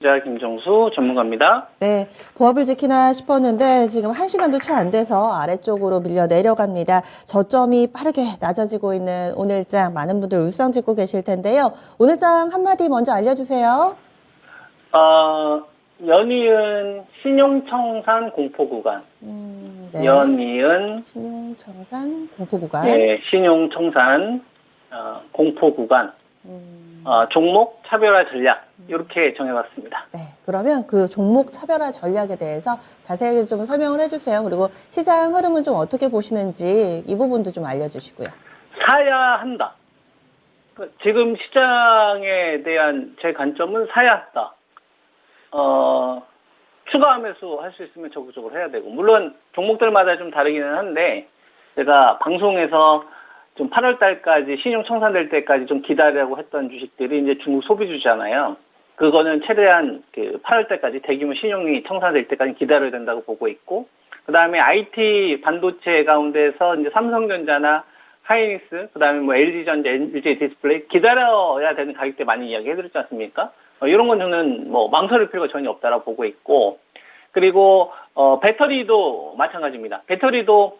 김정수 전문가입니다. 네, 보합을 지키나 싶었는데 지금 1시간도 채 안 돼서 아래쪽으로 밀려 내려갑니다. 저점이 빠르게 낮아지고 있는 오늘장 많은 분들 울상짓고 계실 텐데요. 오늘장 한마디 먼저 알려주세요. 연이은 신용청산 공포 구간. 네. 연이은 신용청산 공포 구간. 네, 신용청산 공포 구간. 종목 차별화 전략 이렇게 정해봤습니다. 네, 그러면 그 종목 차별화 전략에 대해서 자세하게 좀 설명을 해주세요. 그리고 시장 흐름은 좀 어떻게 보시는지 이 부분도 좀 알려주시고요. 사야 한다. 지금 시장에 대한 제 관점은 사야 한다. 추가 매수 할 수 있으면 적극적으로 해야 되고, 물론 종목들마다 좀 다르기는 한데, 제가 방송에서 좀 8월 달까지 신용 청산될 때까지 좀 기다리라고 했던 주식들이 이제 중국 소비주잖아요. 그거는 최대한 그 8월 때까지 대규모 신용이 청산될 때까지 기다려야 된다고 보고 있고, 그 다음에 IT 반도체 가운데서 이제 삼성전자나 하이닉스, 그 다음에 뭐 LG전자, LG 디스플레이 기다려야 되는 가격대 많이 이야기해드렸지 않습니까? 이런 건 저는 뭐 망설일 필요가 전혀 없다라고 보고 있고, 그리고 배터리도 마찬가지입니다. 배터리도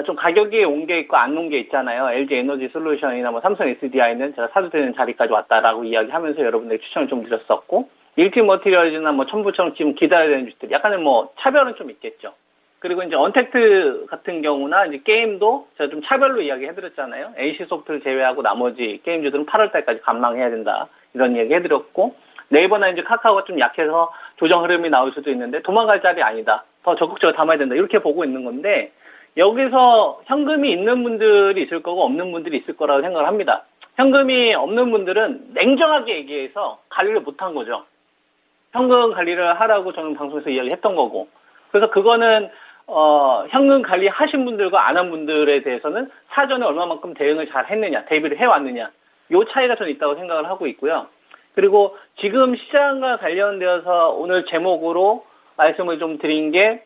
좀 가격이 온 게 있고 안 온 게 있잖아요. LG 에너지 솔루션이나 뭐 삼성 SDI는 제가 사도 되는 자리까지 왔다라고 이야기하면서 여러분들 추천을 좀 드렸었고, 일티 머티리얼즈나 뭐 첨부처럼 지금 기다려야 되는 주식들 약간의 뭐 차별은 좀 있겠죠. 그리고 이제 언택트 같은 경우나 이제 게임도 제가 좀 차별로 이야기해드렸잖아요. NC소프트를 제외하고 나머지 게임주들은 8월 달까지 감망해야 된다 이런 이야기 해드렸고, 네이버나 이제 카카오가 좀 약해서 조정 흐름이 나올 수도 있는데 도망갈 자리 아니다. 더 적극적으로 담아야 된다. 이렇게 보고 있는 건데, 여기서 현금이 있는 분들이 있을 거고 없는 분들이 있을 거라고 생각을 합니다. 현금이 없는 분들은 냉정하게 얘기해서 관리를 못한 거죠. 현금 관리를 하라고 저는 방송에서 이야기했던 거고. 그래서 그거는 현금 관리 하신 분들과 안 한 분들에 대해서는 사전에 얼마만큼 대응을 잘 했느냐, 대비를 해왔느냐, 요 차이가 저는 있다고 생각을 하고 있고요. 그리고 지금 시장과 관련되어서 오늘 제목으로 말씀을 좀 드린 게,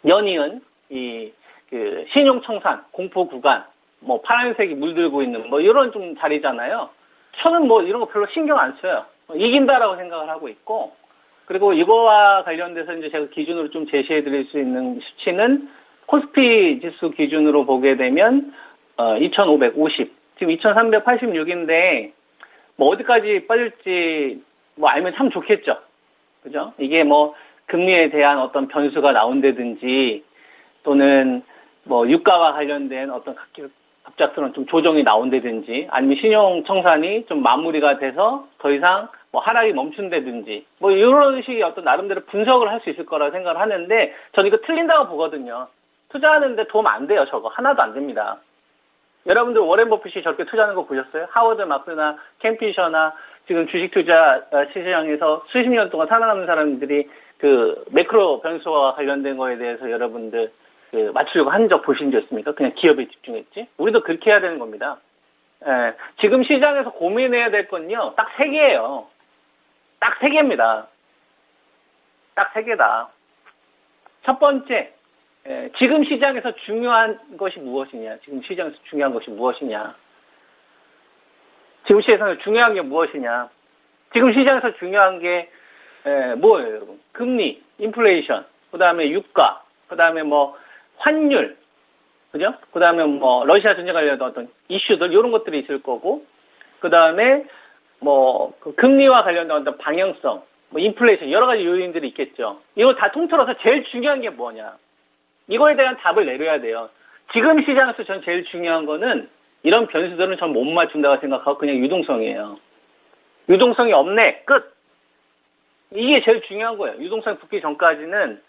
연이은 그 신용청산 공포 구간, 뭐 파란색이 물들고 있는 뭐 이런 좀 자리잖아요. 저는 뭐 이런 거 별로 신경 안 써요. 이긴다라고 생각을 하고 있고, 그리고 이거와 관련돼서 이제 제가 기준으로 좀 제시해 드릴 수 있는 수치는 코스피 지수 기준으로 보게 되면 2550, 지금 2386인데 뭐 어디까지 빠질지 뭐 알면 참 좋겠죠. 그죠? 이게 뭐 금리에 대한 어떤 변수가 나온다든지 또는 뭐 유가와 관련된 어떤 갑작스러운 좀 조정이 나온다든지 아니면 신용 청산이 좀 마무리가 돼서 더 이상 뭐 하락이 멈춘다든지 뭐 이런 식의 어떤 나름대로 분석을 할 수 있을 거라고 생각을 하는데, 저는 이거 틀린다고 보거든요. 투자하는데 도움 안 돼요. 저거 하나도 안 됩니다. 여러분들 워렌 버핏이 저렇게 투자하는 거 보셨어요? 하워드 마크나 캠피셔나 지금 주식 투자 시장에서 수십 년 동안 살아남은 사람들이 그 매크로 변수와 관련된 거에 대해서 여러분들 그 맞추려고 한 적 보신 적 있습니까? 그냥 기업에 집중했지? 우리도 그렇게 해야 되는 겁니다. 지금 시장에서 고민해야 될 건요, 딱 3개예요. 딱 3개입니다. 딱 3개다. 첫 번째, 지금 시장에서 중요한 것이 무엇이냐? 지금 시장에서 중요한 것이 무엇이냐? 지금 시장에서 중요한 게 무엇이냐? 지금 시장에서 중요한 게 뭐예요, 여러분? 금리, 인플레이션, 그 다음에 유가, 그 다음에 뭐 환율, 그죠? 그 다음에 뭐 러시아 전쟁 관련된 어떤 이슈들, 이런 것들이 있을 거고, 그 다음에 뭐 그 금리와 관련된 어떤 방향성, 뭐 인플레이션, 여러 가지 요인들이 있겠죠. 이걸 다 통틀어서 제일 중요한 게 뭐냐? 이거에 대한 답을 내려야 돼요. 지금 시장에서 전 제일 중요한 거는 이런 변수들은 전 못 맞춘다고 생각하고 그냥 유동성이에요. 유동성이 없네. 끝. 이게 제일 중요한 거예요. 유동성이 붙기 전까지는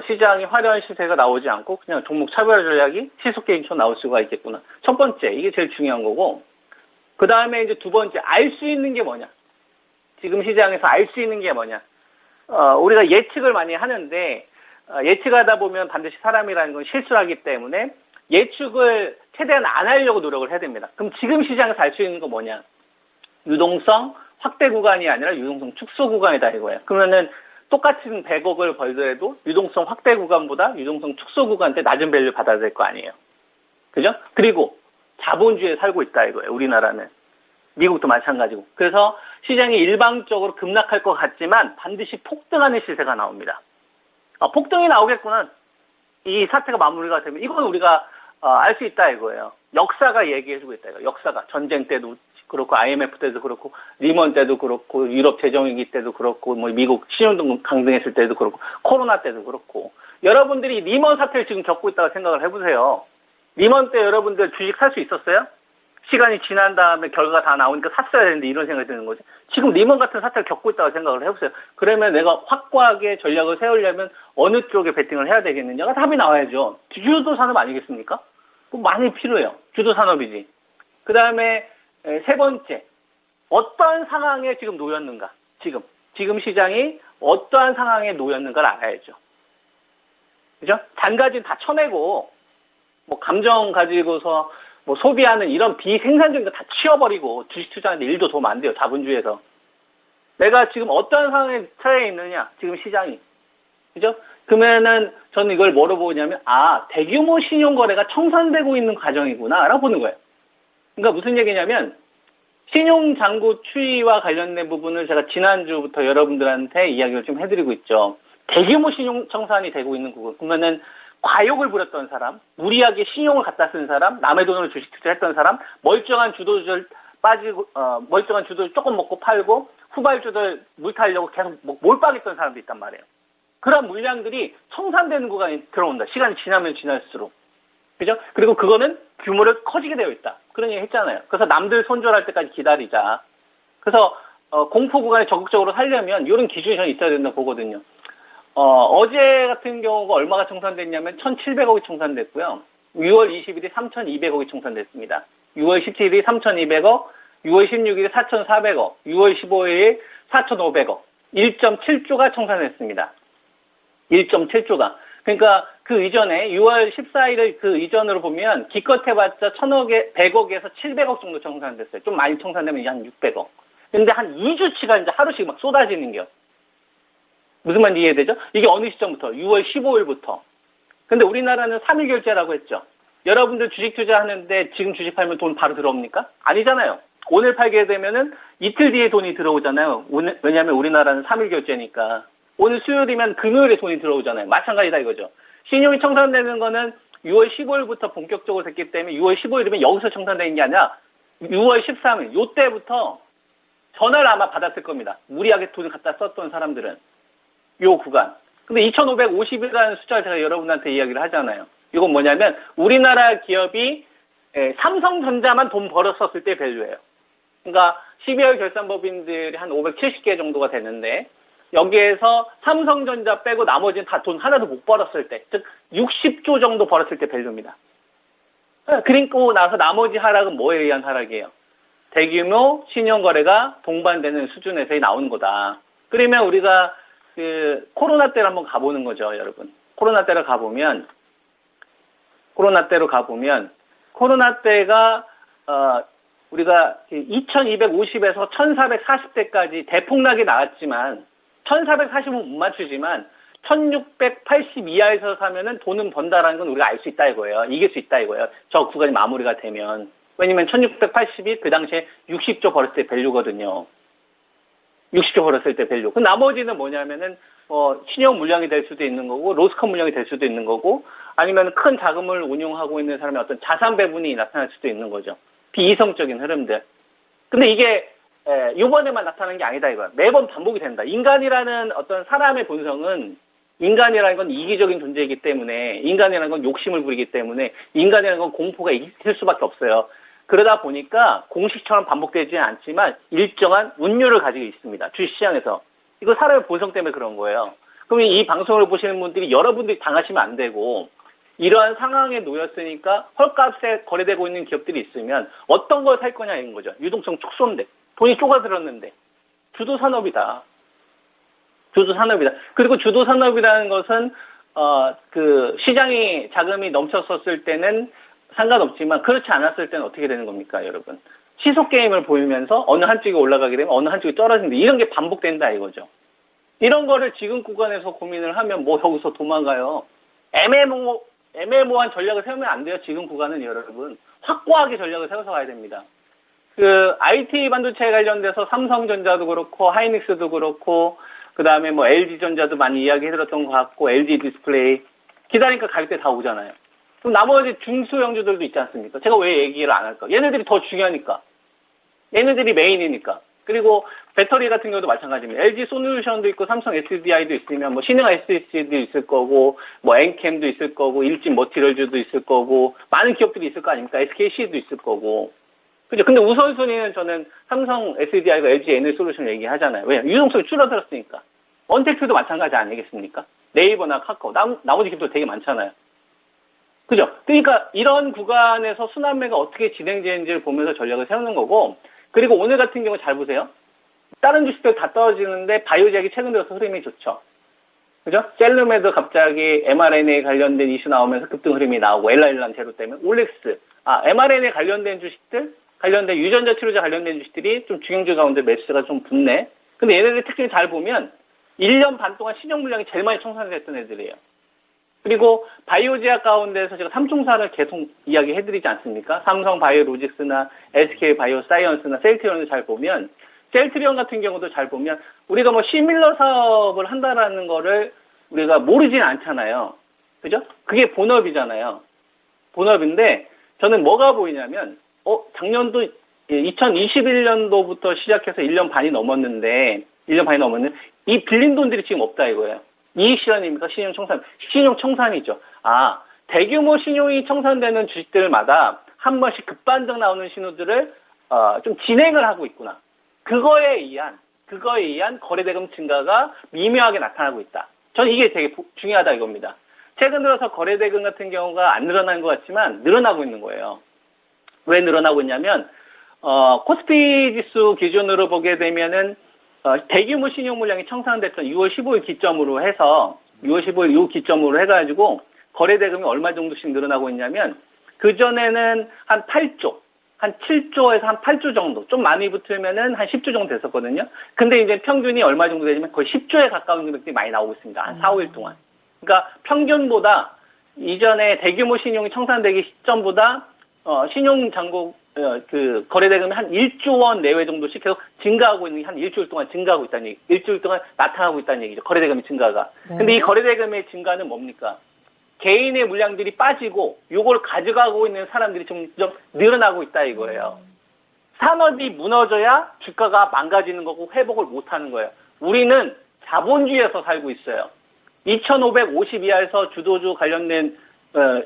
시장이 화려한 시세가 나오지 않고 그냥 종목 차별화 전략이 시속 게임처럼 나올 수가 있겠구나. 첫 번째, 이게 제일 중요한 거고, 그 다음에 이제 두 번째, 알 수 있는 게 뭐냐? 지금 시장에서 알 수 있는 게 뭐냐? 우리가 예측을 많이 하는데 예측하다 보면 반드시 사람이라는 건 실수하기 때문에 예측을 최대한 안 하려고 노력을 해야 됩니다. 그럼 지금 시장에서 알 수 있는 거 뭐냐? 유동성 확대 구간이 아니라 유동성 축소 구간이다 이거예요. 그러면은 똑같은 100억을 벌더라도 유동성 확대 구간보다 유동성 축소 구간 때 낮은 밸류 받아야 될 거 아니에요. 그죠? 그리고 자본주의에 살고 있다 이거예요. 우리나라는. 미국도 마찬가지고. 그래서 시장이 일방적으로 급락할 것 같지만 반드시 폭등하는 시세가 나옵니다. 폭등이 나오겠구나. 이 사태가 마무리가 되면 이건 우리가 알 수 있다 이거예요. 역사가 얘기해주고 있다 이거. 역사가 전쟁 때도 그렇고 IMF 때도 그렇고 리먼 때도 그렇고 유럽 재정위기 때도 그렇고 뭐 미국 신용등 강등했을 때도 그렇고 코로나 때도 그렇고 여러분들이 리먼 사태를 지금 겪고 있다고 생각을 해보세요. 리먼 때 여러분들 주식 살 수 있었어요? 시간이 지난 다음에 결과가 다 나오니까 샀어야 되는데 이런 생각이 드는 거죠. 지금 리먼 같은 사태를 겪고 있다고 생각을 해보세요. 그러면 내가 확고하게 전략을 세우려면 어느 쪽에 베팅을 해야 되겠느냐가 답이 나와야죠. 주도 산업 아니겠습니까? 많이 필요해요. 주도 산업이지. 그 다음에 세 번째, 어떠한 상황에 지금 놓였는가? 지금 시장이 어떠한 상황에 놓였는가를 알아야죠. 그죠? 단가진 다 쳐내고 뭐 감정 가지고서 뭐 소비하는 이런 비생산적인 거 다 치워버리고 주식 투자하는데 일도 도움 안 돼요. 자본주의에서. 내가 지금 어떤 상황에 처해 있느냐. 지금 시장이. 그죠? 그러면은 저는 이걸 뭐로 보냐면 대규모 신용거래가 청산되고 있는 과정이구나 라고 보는 거예요. 그러니까 무슨 얘기냐면 신용장구 추이와 관련된 부분을 제가 지난주부터 여러분들한테 이야기를 좀 해드리고 있죠. 대규모 신용 청산이 되고 있는 부분. 그러면은 과욕을 부렸던 사람, 무리하게 신용을 갖다 쓴 사람, 남의 돈으로 주식 투자했던 사람, 멀쩡한 주도주들 멀쩡한 주도주 조금 먹고 팔고 후발주들 물 타려고 계속 몰빵했던 사람도 있단 말이에요. 그런 물량들이 청산되는 구간이 들어온다. 시간이 지나면 지날수록. 그죠? 그리고 그거는 규모를 커지게 되어 있다. 그런 얘기 했잖아요. 그래서 남들 손절할 때까지 기다리자. 그래서 공포 구간에 적극적으로 살려면 이런 기준이 저는 있어야 된다고 보거든요. 어제 같은 경우가 얼마가 청산됐냐면 1,700억이 청산됐고요. 6월 20일이 3,200억이 청산됐습니다. 6월 17일이 3,200억, 6월 16일이 4,400억, 6월 15일이 4,500억, 1.7조가 청산됐습니다. 1.7조가. 그러니까 그 이전에 6월 14일을 그 이전으로 보면 기껏 해봤자 1,100억에서 700억 정도 청산됐어요. 좀 많이 청산되면 이제 한 600억. 근데 한 2주치가 이제 하루씩 막 쏟아지는 게. 무슨 말인지 이해되죠? 이게 어느 시점부터? 6월 15일부터. 근데 우리나라는 3일 결제라고 했죠. 여러분들 주식 투자하는데 지금 주식 팔면 돈 바로 들어옵니까? 아니잖아요. 오늘 팔게 되면은 이틀 뒤에 돈이 들어오잖아요. 왜냐하면 우리나라는 3일 결제니까. 오늘 수요일이면 금요일에 돈이 들어오잖아요. 마찬가지다 이거죠. 신용이 청산되는 거는 6월 15일부터 본격적으로 됐기 때문에 6월 15일이면 여기서 청산되는 게 아니라 6월 13일, 요때부터 전화를 아마 받았을 겁니다. 무리하게 돈을 갖다 썼던 사람들은. 요 구간. 근데 2,550이라는 숫자를 제가 여러분한테 이야기를 하잖아요. 이건 뭐냐면 우리나라 기업이 삼성전자만 돈 벌었었을 때 밸류예요. 그러니까 12월 결산법인들이 한 570개 정도가 되는데 여기에서 삼성전자 빼고 나머지는 다 돈 하나도 못 벌었을 때, 즉 60조 정도 벌었을 때 밸류입니다. 그리고 나서 나머지 하락은 뭐에 의한 하락이에요? 대규모 신용거래가 동반되는 수준에서 나오는 거다. 그러면 우리가 그 코로나 때로 한번 가보는 거죠, 여러분. 코로나 때로 가보면 코로나 때가 우리가 2250에서 1440대까지 대폭락이 나왔지만 1440은 못 맞추지만 1680 이하에서 사면은 돈은 번다라는 건 우리가 알 수 있다 이거예요. 이길 수 있다 이거예요. 저 구간이 마무리가 되면. 왜냐면 1680이 그 당시에 60조 벌었을 때 밸류거든요. 60조 벌었을 때 밸류. 그 나머지는 뭐냐면은 신용 물량이 될 수도 있는 거고 로스컷 물량이 될 수도 있는 거고 아니면 큰 자금을 운용하고 있는 사람의 어떤 자산 배분이 나타날 수도 있는 거죠. 비이성적인 흐름들. 근데 이게 이번에만 나타나는 게 아니다 이거야. 매번 반복이 된다. 인간이라는 어떤 사람의 본성은 인간이라는 건 이기적인 존재이기 때문에 인간이라는 건 욕심을 부리기 때문에 인간이라는 건 공포가 있을 수밖에 없어요. 그러다 보니까 공식처럼 반복되지 않지만 일정한 운율을 가지고 있습니다. 주식시장에서. 이거 사람의 본성 때문에 그런 거예요. 그럼 이 방송을 보시는 분들이 여러분들이 당하시면 안 되고 이러한 상황에 놓였으니까 헐값에 거래되고 있는 기업들이 있으면 어떤 걸 살 거냐 이런 거죠. 유동성 축소인데. 돈이 쪼가들었는데. 주도산업이다. 주도산업이다. 그리고 주도산업이라는 것은 그 시장이 자금이 넘쳤었을 때는 상관없지만 그렇지 않았을 때는 어떻게 되는 겁니까, 여러분? 시속 게임을 보이면서 어느 한쪽이 올라가게 되면 어느 한쪽이 떨어진다. 이런 게 반복된다 이거죠. 이런 거를 지금 구간에서 고민을 하면 뭐 여기서 도망가요. 애매모호한 전략을 세우면 안 돼요. 지금 구간은 여러분. 확고하게 전략을 세워서 가야 됩니다. 그 IT 반도체 관련돼서 삼성전자도 그렇고 하이닉스도 그렇고 그다음에 뭐 LG전자도 많이 이야기해드렸던 것 같고 LG 디스플레이 기다리니까 가격대 다 오잖아요. 그럼 나머지 중소형주들도 있지 않습니까? 제가 왜 얘기를 안 할까? 얘네들이 더 중요하니까. 얘네들이 메인이니까. 그리고 배터리 같은 경우도 마찬가지입니다. LG 솔루션도 있고 삼성 SDI도 있으면 뭐 신흥 SSD도 있을 거고 뭐 엔캠도 있을 거고 일진 머티리얼즈도 있을 거고 많은 기업들이 있을 거 아닙니까? SKC도 있을 거고. 그죠? 근데 우선순위는 저는 삼성 SDI가 LG 에너지 솔루션 얘기하잖아요. 왜? 유동성이 줄어들었으니까. 언택트도 마찬가지 아니겠습니까? 네이버나 카카오, 나머지 기업도 되게 많잖아요. 그죠? 그러니까 이런 구간에서 순환매가 어떻게 진행되는지를 보면서 전략을 세우는 거고, 그리고 오늘 같은 경우 잘 보세요. 다른 주식들 다 떨어지는데 바이오제약이 최근 들어서 흐름이 좋죠. 그죠? 셀룸에도 갑자기 mRNA 관련된 이슈 나오면서 급등 흐름이 나오고, 엘라일란 제로 때문에 올렉스, mRNA 관련된 주식들, 관련된 유전자 치료제 관련된 주식들이 좀 중형주 가운데 매수가 좀 붙네. 근데 얘네들 특징을 잘 보면 1년 반 동안 신용 물량이 제일 많이 청산됐던 애들이에요. 그리고 바이오제약 가운데서 제가 삼총사를 계속 이야기해드리지 않습니까? 삼성 바이오로직스나 SK 바이오사이언스나 셀트리온을 잘 보면, 셀트리온 같은 경우도 잘 보면 우리가 뭐 시밀러 사업을 한다라는 거를 우리가 모르진 않잖아요. 그죠? 그게 본업이잖아요. 본업인데 저는 뭐가 보이냐면 작년도 2021년도부터 시작해서 1년 반이 넘었는데 이 빌린 돈들이 지금 없다 이거예요. 이익 실현입니까? 신용 청산. 신용 청산이죠. 대규모 신용이 청산되는 주식들마다 한 번씩 급반등 나오는 신호들을 좀 진행을 하고 있구나. 그거에 의한 거래대금 증가가 미묘하게 나타나고 있다. 저는 이게 되게 중요하다 이겁니다. 최근 들어서 거래대금 같은 경우가 안 늘어난 것 같지만 늘어나고 있는 거예요. 왜 늘어나고 있냐면 코스피 지수 기준으로 보게 되면은 대규모 신용 물량이 청산됐던 6월 15일 기점으로 해서 6월 15일 요 기점으로 해가지고 거래대금이 얼마 정도씩 늘어나고 있냐면 그 전에는 한 8조, 한 7조에서 한 8조 정도, 좀 많이 붙으면은 한 10조 정도 됐었거든요. 근데 이제 평균이 얼마 정도 되냐면 거의 10조에 가까운 금액들이 많이 나오고 있습니다. 한 4, 5일 동안. 그러니까 평균보다 이전에 대규모 신용이 청산되기 시점보다 신용 잔고 그 거래대금이 한 1조 원 내외 정도씩 계속 증가하고 있는 게 한 일주일 동안 증가하고 있다는 얘기, 일주일 동안 나타나고 있다는 얘기죠. 거래대금의 증가가. 네. 근데 이 거래대금의 증가는 뭡니까? 개인의 물량들이 빠지고 요걸 가져가고 있는 사람들이 좀 늘어나고 있다 이거예요. 산업이 무너져야 주가가 망가지는 거고 회복을 못 하는 거예요. 우리는 자본주의에서 살고 있어요. 2,550 이하에서 주도주 관련된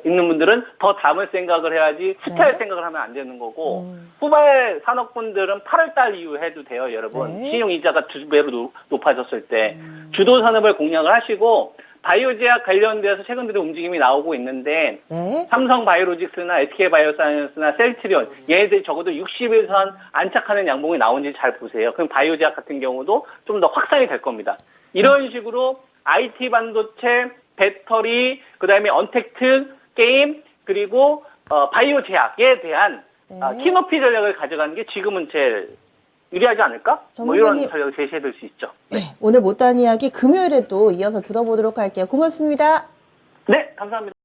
있는 분들은 더 담을 생각을 해야지 후퇴할 네. 생각을 하면 안 되는 거고 후발 산업분들은 8월달 이후 해도 돼요, 여러분. 네. 신용이자가 2배로 높아졌을 때 주도 산업을 공략을 하시고 바이오제약 관련돼서 최근 들에 움직임이 나오고 있는데 네. 삼성 바이오로직스나 SK 바이오사이언스나 셀트리온 얘네들이 적어도 60일선 안착하는 양봉이 나오는지 잘 보세요. 그럼 바이오제약 같은 경우도 좀 더 확산이 될 겁니다. 이런 식으로 IT 반도체, 배터리, 그다음에 언택트, 게임, 그리고 바이오제약에 대한 키높이 전략을 가져가는 게 지금은 제일 유리하지 않을까? 뭐 이런 전문가님. 전략을 제시해드릴 수 있죠. 네. 오늘 못다한 이야기 금요일에 또 이어서 들어보도록 할게요. 고맙습니다. 네, 감사합니다.